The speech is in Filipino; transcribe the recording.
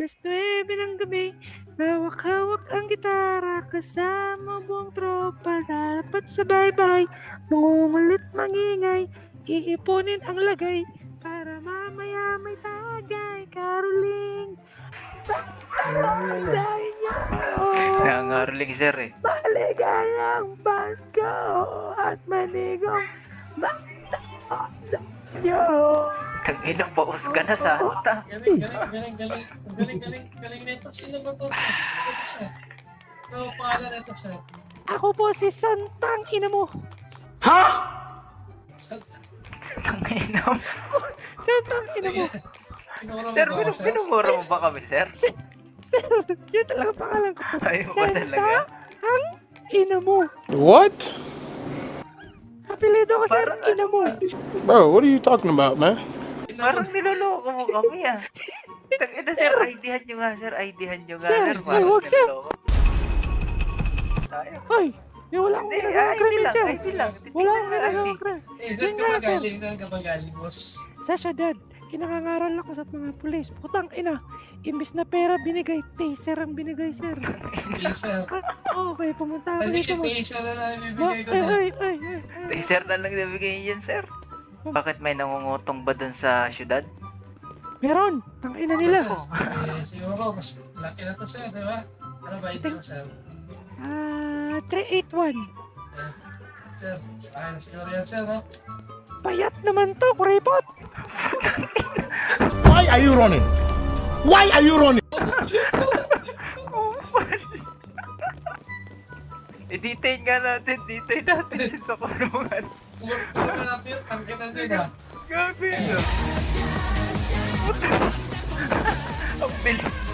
Alas 9 ng gabi, hawak-hawak ang gitara, kasama buong tropa, dapat sabay-bay, mangungulit mangingay, iipunin ang lagay, para mamaya may tagay, caroling, sa inyo, Nangangaroling sir eh. maligayang Pasko at manigong bata sa inyo. Tangina, paus ka na Santa. Galing nito. Sino ba to? Sir? Ano pangalan nito, sir? Ako po si Santang ina mo. Tangina. Santang ina mo. Sir, binumura mo ba kami, sir? Sir, yun talaga pangalan ko. Ayaw ba talaga? Ang ina mo. What? Apelido ko sir, Parang ina mo. Bro, what are you talking about, man? Parang niloloko mo kami ah. Tangina, sir, ID-han nyo nga, sir. ID-han nyo nga, Sir, sir. ay, Parang wag, sir. niloloko. Tayo. Hoy, wala akong Hindi, ginagawang ID krimen lang, sir. ID lang. Wala Titignan akong nga ID. ginagawang krimen. Eh, saan ka ba galing? Saan ka ba galing, boss? Sa syudad, kinangangaral ako sa mga pulis. Putang ina, imbis na pera binigay, taser ang binigay sir. Taser. Okay, pumunta ako dito mo. Taser na lang ibibigay ko na. Ay. Taser na lang nabigay niyo yan, sir. Bakit may nangungutong ba dun sa syudad? Meron, tang ina nila. Eh, siguro, mas laki na to, sir, di ba? Ano ba ito, sir? 381. Sir, ayun siguro yan, sir, no? Payat naman to, kuripot. Why are you running? Why are you running? I-detain nga natin, detain natin yun sa kulungan. Kulungan natin, tangkin natin, ha? Gabi. Ang bilis.